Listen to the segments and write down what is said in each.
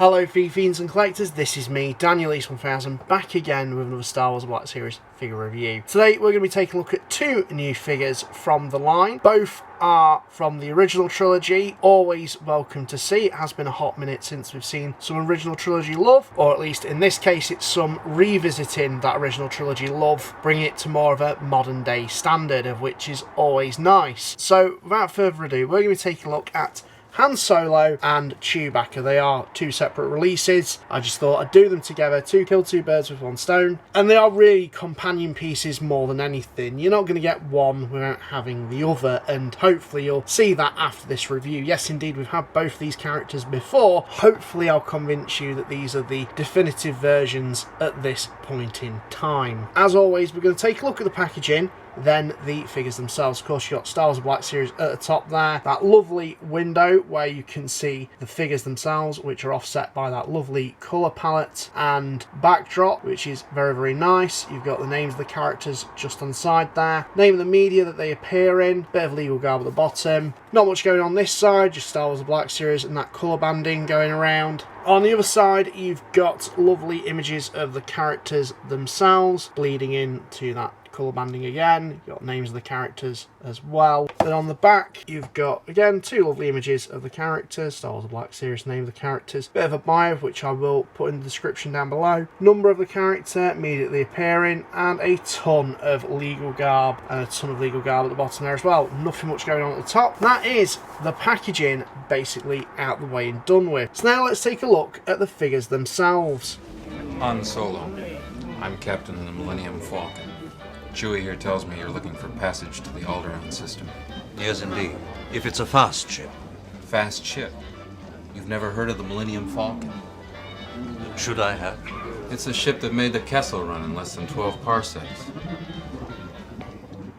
Hello fiends and collectors, this is me, Daniel East 1000, back again with another Star Wars Black Series figure review. Today we're going to be taking a look at two new figures from the line. Both are from the original trilogy. Always welcome to see. It has been a hot minute since we've seen some original trilogy love, or at least in this case it's some revisiting that original trilogy love, bringing it to more of a modern day standard, of which is always nice. So without further ado, we're going to be taking a look at Han Solo and Chewbacca. They are two separate releases. I just thought I'd do them together to kill two birds with one stone. And they are really companion pieces more than anything. You're not going to get one without having the other, and hopefully you'll see that after this review. Yes, indeed, we've had both these characters before. Hopefully I'll convince you that these are the definitive versions at this point in time. As always, we're going to take a look at the packaging, then the figures themselves. Of course, you've got Star Wars Black Series at the top there. That lovely window where you can see the figures themselves, which are offset by that lovely colour palette and backdrop, which is very, very nice. You've got the names of the characters just on the side there. Name of the media that they appear in. Bit of legal garb at the bottom. Not much going on this side, just Star Wars Black Series and that colour banding going around. On the other side, you've got lovely images of the characters themselves, bleeding into that colour banding again. You've got names of the characters as well. Then on the back, you've got, again, two lovely images of the characters. Star Wars Black Series, name of the characters. Bit of a bio, which I will put in the description down below. Number of the character immediately appearing, and a ton of legal garb, and a ton of legal garb at the bottom there as well. Nothing much going on at the top. That is the packaging basically out the way and done with. So now let's take a look at the figures themselves. Han Solo. I'm captain of the Millennium Falcon. Chewie here tells me you're looking for passage to the Alderaan system. Yes, indeed. If it's a fast ship. Fast ship? You've never heard of the Millennium Falcon? Should I have? It's a ship that made the Kessel run in less than 12 parsecs.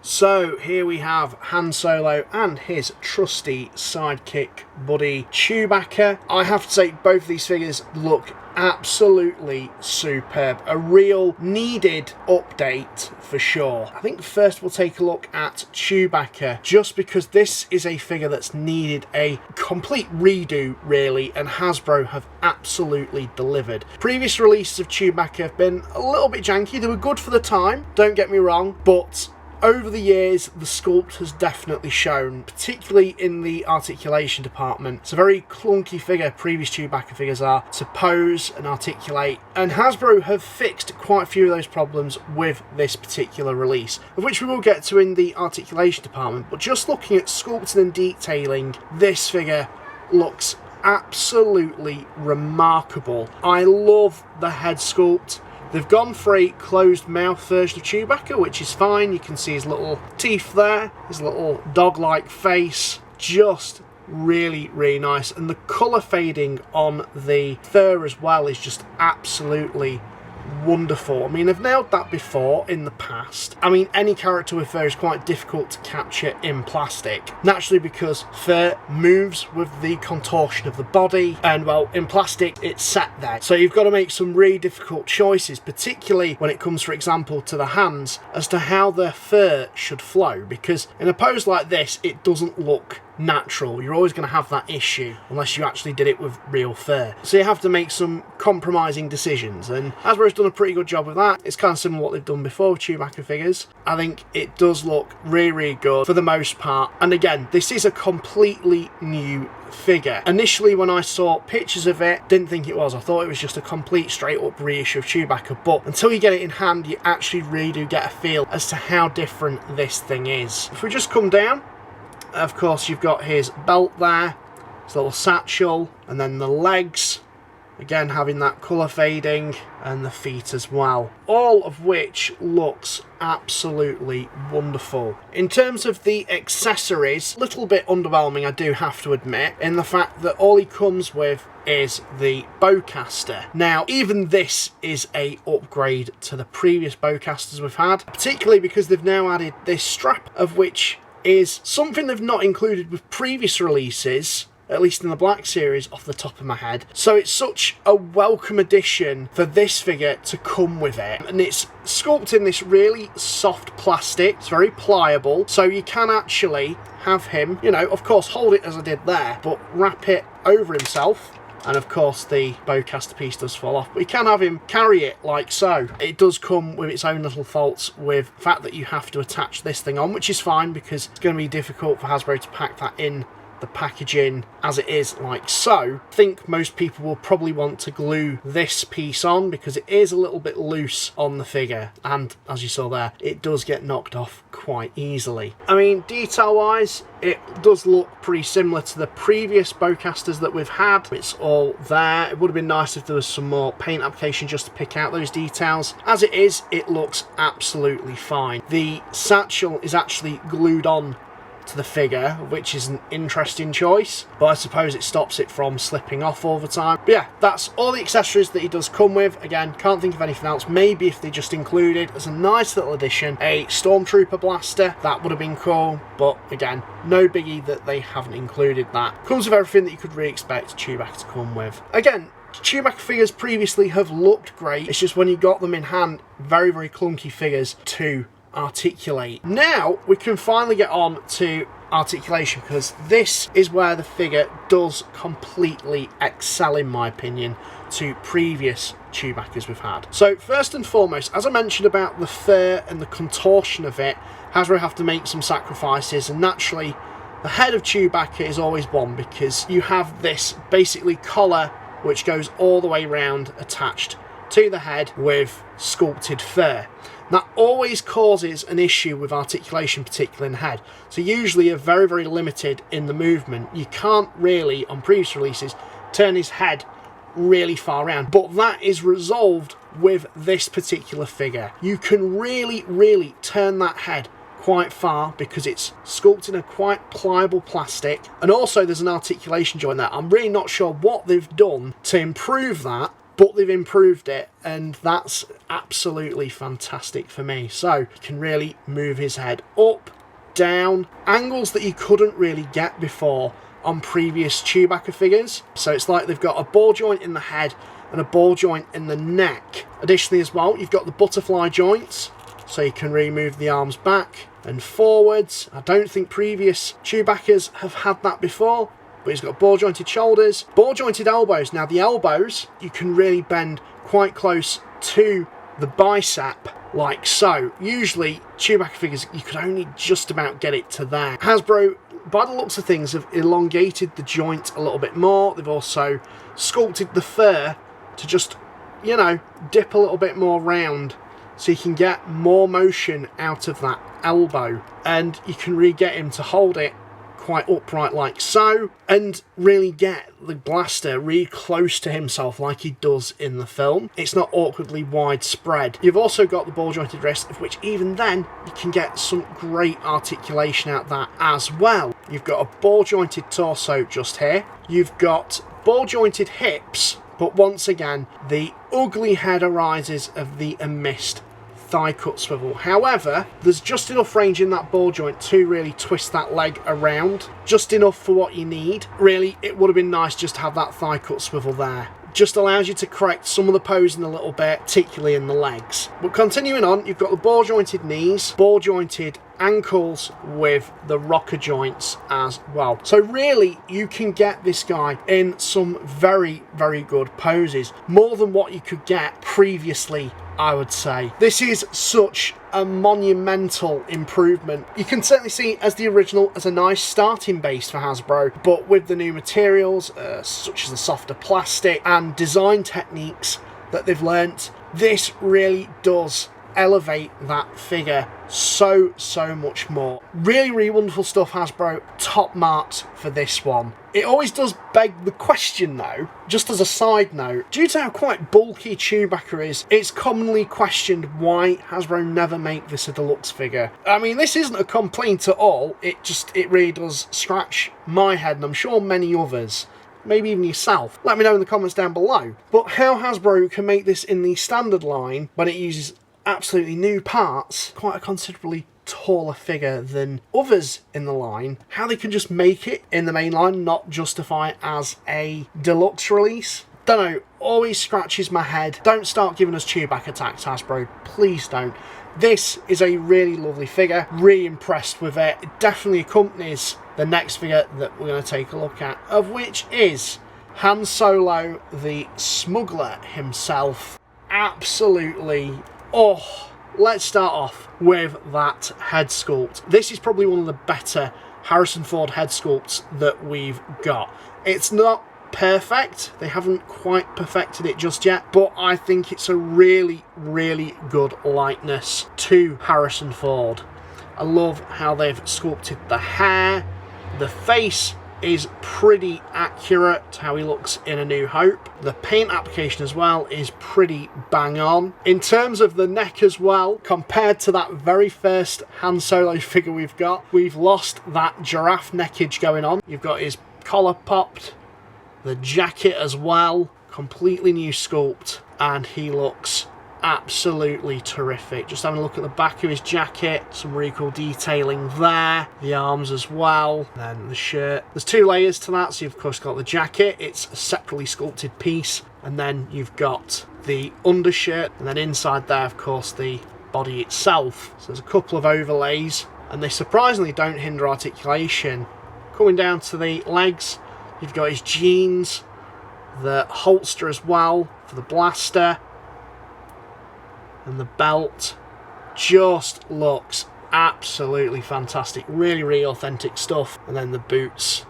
So here we have Han Solo and his trusty sidekick buddy Chewbacca. I have to say both of these figures look absolutely superb. A real needed update for sure. I think first we'll take a look at Chewbacca, just because this is a figure that's needed a complete redo really, and Hasbro have absolutely delivered. Previous releases of Chewbacca have been a little bit janky. They were good for the time, don't get me wrong, but over the years, the sculpt has definitely shown, particularly in the articulation department. It's a very clunky figure, previous Chewbacca figures are, to pose and articulate. And Hasbro have fixed quite a few of those problems with this particular release, of which we will get to in the articulation department. But just looking at sculpting and detailing, this figure looks absolutely remarkable. I love the head sculpt. They've gone for a closed mouth version of Chewbacca, which is fine. You can see his little teeth there, his little dog-like face. Just really, really nice. And the colour fading on the fur as well is just absolutely wonderful. I mean, they've nailed that before in the past. I mean, any character with fur is quite difficult to capture in plastic, naturally because fur moves with the contortion of the body, and well, in plastic it's set there. So you've got to make some really difficult choices, particularly when it comes, for example, to the hands, as to how the fur should flow, because in a pose like this it doesn't look natural. You're always going to have that issue unless you actually did it with real fur. So you have to make some compromising decisions, and Hasbro's done a pretty good job with that. It's kind of similar to what they've done before with Chewbacca figures. I think it does look really, really good for the most part. And again, this is a completely new figure. Initially when I saw pictures of it, didn't think it was. I thought it was just a complete straight up reissue of Chewbacca, but until you get it in hand, you actually really do get a feel as to how different this thing is. If we just come down, of course, you've got his belt there, his little satchel, and then the legs, again having that colour fading, and the feet as well. All of which looks absolutely wonderful. In terms of the accessories, a little bit underwhelming, I do have to admit, in the fact that all he comes with is the bowcaster. Now, even this is a upgrade to the previous bowcasters we've had, particularly because they've now added this strap, of which is something they've not included with previous releases, at least in the Black Series, off the top of my head. So it's such a welcome addition for this figure to come with it. And it's sculpted in this really soft plastic. It's very pliable, so you can actually have him, you know, of course, hold it as I did there, but wrap it over himself and of course the bowcaster piece does fall off, but you can have him carry it like so. It does come with its own little faults with the fact that you have to attach this thing on, which is fine because it's going to be difficult for Hasbro to pack that in the packaging as it is like so. I think most people will probably want to glue this piece on because it is a little bit loose on the figure, and as you saw there, it does get knocked off quite easily. I mean, detail wise, it does look pretty similar to the previous bowcasters that we've had. It's all there. It would have been nice if there was some more paint application just to pick out those details. As it is, it looks absolutely fine. The satchel is actually glued on to the figure, which is an interesting choice, but I suppose it stops it from slipping off all the time. But yeah, that's all the accessories that he does come with. Again, can't think of anything else. Maybe if they just included as a nice little addition a Stormtrooper blaster, that would have been cool, but again, no biggie that they haven't included that. Comes with everything that you could really expect Chewbacca to come with. Again, Chewbacca figures previously have looked great, it's just when you got them in hand, very, very clunky figures to articulate. Now we can finally get on to articulation, because this is where the figure does completely excel, in my opinion, to previous Chewbaccas we've had. So first and foremost, as I mentioned about the fur and the contortion of it, Hasbro have to make some sacrifices, and naturally the head of Chewbacca is always one, because you have this basically collar which goes all the way round attached to the head with sculpted fur. That always causes an issue with articulation, particularly in the head. So usually you're very, very limited in the movement. You can't really, on previous releases, turn his head really far around. But that is resolved with this particular figure. You can really, really turn that head quite far because it's sculpted in a quite pliable plastic. And also there's an articulation joint there. I'm really not sure what they've done to improve that, but they've improved it, and that's absolutely fantastic for me. So you can really move his head up, down, angles that you couldn't really get before on previous Chewbacca figures. So it's like they've got a ball joint in the head and a ball joint in the neck. Additionally as well, you've got the butterfly joints, so you can really move the arms back and forwards. I don't think previous Chewbaccas have had that before. But he's got ball jointed shoulders, ball jointed elbows. Now the elbows, you can really bend quite close to the bicep like so. Usually Chewbacca figures, you could only just about get it to there. Hasbro, by the looks of things, have elongated the joint a little bit more. They've also sculpted the fur to just, you know, dip a little bit more round, so you can get more motion out of that elbow, and you can really get him to hold it quite upright like so, and really get the blaster really close to himself like he does in the film. It's not awkwardly widespread. You've also got the ball jointed wrist, of which even then you can get some great articulation out that as well. You've got a ball jointed torso just here. You've got ball jointed hips, but once again the ugly head arises of the missed thigh cut swivel. However, there's just enough range in that ball joint to really twist that leg around, just enough for what you need. Really, it would have been nice just to have that thigh cut swivel there. Just allows you to correct some of the posing a little bit, particularly in the legs. But continuing on, you've got the ball jointed knees, ball jointed ankles with the rocker joints as well. So really, you can get this guy in some very, very good poses, more than what you could get previously, I would say. This is such a monumental improvement. You can certainly see as the original as a nice starting base for Hasbro, but with the new materials, such as the softer plastic and design techniques that they've learnt, this really does elevate that figure so much more. Really, really wonderful stuff, Hasbro. Top marks for this one. It always does beg the question though, just as a side note, due to how quite bulky Chewbacca is, it's commonly questioned why Hasbro never make this a deluxe figure. I mean, this isn't a complaint at all, it really does scratch my head, and I'm sure many others, maybe even yourself. Let me know in the comments down below. But how Hasbro can make this in the standard line when it uses absolutely new parts, quite a considerably taller figure than others in the line, how they can just make it in the main line, not justify it as a deluxe release. Don't know, always scratches my head. Don't start giving us Chewbacca attacks, Hasbro, please don't. This is a really lovely figure, really impressed with it. It definitely accompanies the next figure that we're going to take a look at, of which is Han Solo, the smuggler himself. Absolutely. Oh, let's start off with that head sculpt. This is probably one of the better Harrison Ford head sculpts that we've got. It's not perfect, they haven't quite perfected it just yet, but I think it's a really, really good likeness to Harrison Ford. I love how they've sculpted the hair. The face is pretty accurate to how he looks in A New Hope. The paint application as well is pretty bang on. In terms of the neck as well, compared to that very first Han Solo figure we've lost that giraffe neckage going on. You've got his collar popped, the jacket as well, completely new sculpt, and he looks absolutely terrific. Just having a look at the back of his jacket, some really cool detailing there, the arms as well, and then the shirt. There's two layers to that, so you've of course got the jacket, it's a separately sculpted piece, and then you've got the undershirt, and then inside there of course the body itself. So there's a couple of overlays, and they surprisingly don't hinder articulation. Coming down to the legs, you've got his jeans, the holster as well for the blaster, and the belt. Just looks absolutely fantastic. Really, really authentic stuff. And then the boots,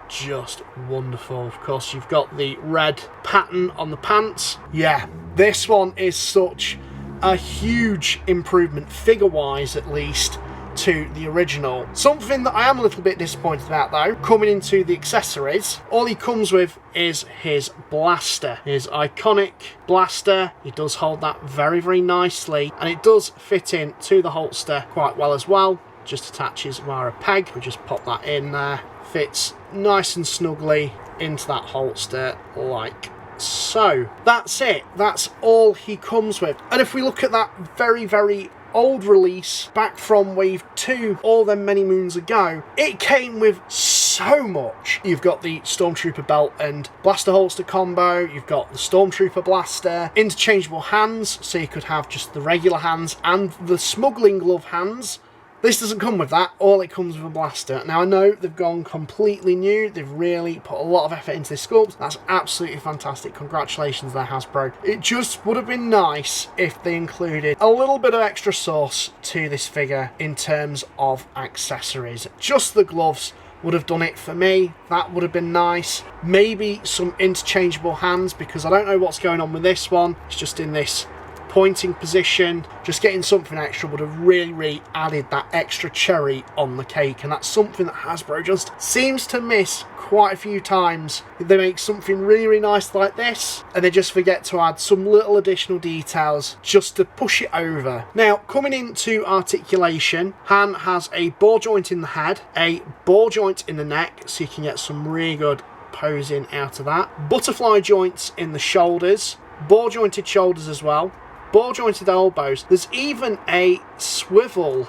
just wonderful. Of course, you've got the red pattern on the pants. Yeah, this one is such a huge improvement, figure-wise at least, to the original. Something that I am a little bit disappointed about though, coming into the accessories, all he comes with is his blaster, his iconic blaster. He does hold that very, very nicely, and it does fit in to the holster quite well as well. Just attaches via a peg. We just pop that in there. Fits nice and snugly into that holster like so. That's it. That's all he comes with. And if we look at that very, very old release back from Wave 2 all them many moons ago, it came with so much. You've got the Stormtrooper belt and blaster holster combo, you've got the Stormtrooper blaster, interchangeable hands, so you could have just the regular hands and the smuggling glove hands. This doesn't come with that, all it comes with a blaster. Now I know they've gone completely new, they've really put a lot of effort into this sculpt. That's absolutely fantastic, congratulations there Hasbro. It just would have been nice if they included a little bit of extra sauce to this figure in terms of accessories. Just the gloves would have done it for me, that would have been nice. Maybe some interchangeable hands, because I don't know what's going on with this one. It's just in this pointing position. Just getting something extra would have really, really added that extra cherry on the cake, and that's something that Hasbro just seems to miss quite a few times. They make something really, really nice like this, and they just forget to add some little additional details just to push it over. Now, coming into articulation, Han has a ball joint in the head, a ball joint in the neck, so you can get some really good posing out of that. Butterfly joints in the shoulders, ball jointed shoulders as well, ball jointed elbows. There's even a swivel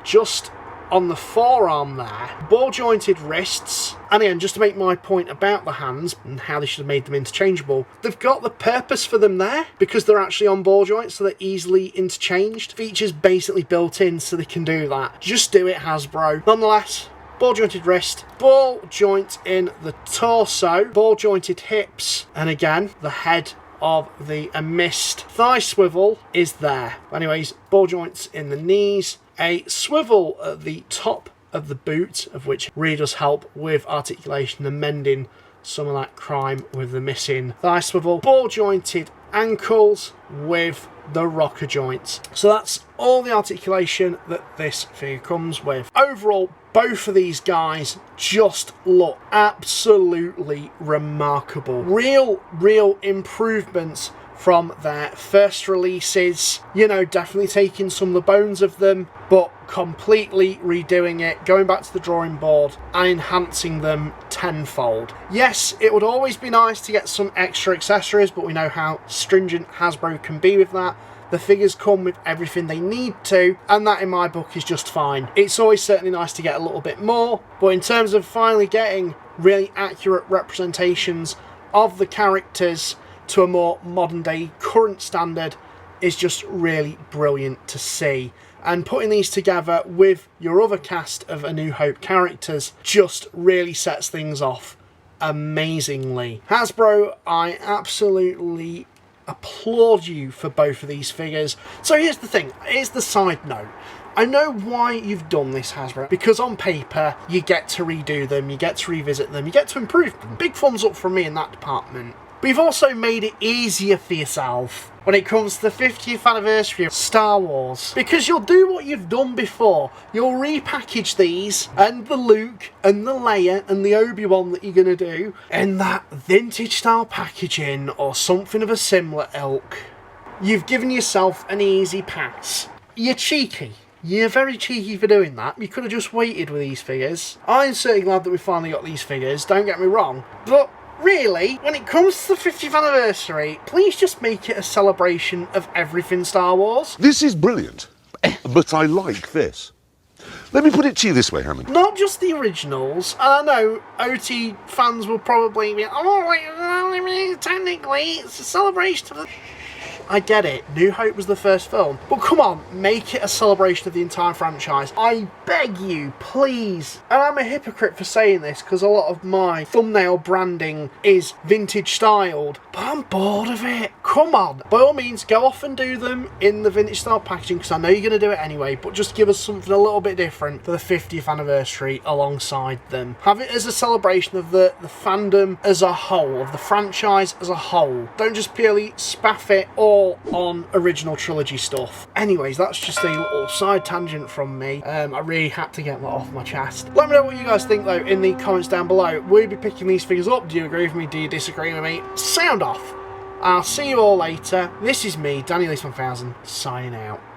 just on the forearm there, ball jointed wrists. And again, just to make my point about the hands and how they should have made them interchangeable, they've got the purpose for them there because they're actually on ball joints, so they're easily interchanged. Features basically built in so they can do that. Just do it, Hasbro. Nonetheless, ball jointed wrist, ball joint in the torso, ball jointed hips, and again, the head of the mist thigh swivel is there. Anyways, ball joints in the knees, a swivel at the top of the boot, of which really does help with articulation and mending some of that crime with the missing thigh swivel, ball jointed ankles with the rocker joints. So that's all the articulation that this figure comes with. Overall, both of these guys just look absolutely remarkable. Real improvements from their first releases. You know, definitely taking some of the bones of them, but completely redoing it, going back to the drawing board and enhancing them tenfold. Yes, it would always be nice to get some extra accessories, but we know how stringent Hasbro can be with that. The figures come with everything they need to, and that in my book is just fine. It's always certainly nice to get a little bit more, but in terms of finally getting really accurate representations of the characters to a more modern day current standard is just really brilliant to see. And putting these together with your other cast of A New Hope characters just really sets things off amazingly. Hasbro, I absolutely applaud you for both of these figures. So here's the thing, here's the side note. I know why you've done this, Hasbro, because on paper you get to redo them, you get to revisit them, you get to improve them. Big thumbs up from me in that department. But you've also made it easier for yourself when it comes to the 50th anniversary of Star Wars, because you'll do what you've done before. You'll repackage these, and the Luke, and the Leia, and the Obi-Wan that you're going to do, in that vintage style packaging, or something of a similar ilk. You've given yourself an easy pass. You're cheeky. You're very cheeky for doing that. You could have just waited with these figures. I'm certainly glad that we finally got these figures, don't get me wrong. But really, when it comes to the 50th anniversary, please just make it a celebration of everything Star Wars. This is brilliant, but I like this. Let me put it to you this way, Hammond. Not just the originals. And I know OT fans will probably be, oh, wait, technically, it's a celebration of the... I get it, New Hope was the first film, but come on, make it a celebration of the entire franchise. I beg you, please. And I'm a hypocrite for saying this because a lot of my thumbnail branding is vintage styled, but I'm bored of it. Come on, by all means, go off and do them in the vintage style packaging because I know you're going to do it anyway, but just give us something a little bit different for the 50th anniversary alongside them. Have it as a celebration of the fandom as a whole, of the franchise as a whole. Don't just purely spaff it all on original trilogy stuff. Anyways, that's just a little side tangent from me. I really had to get that off my chest. Let me know what you guys think though in the comments down below. Will you be picking these figures up? Do you agree with me? Do you disagree with me? Sound off. I'll see you all later. This is me, Danny Lees 1000, signing out.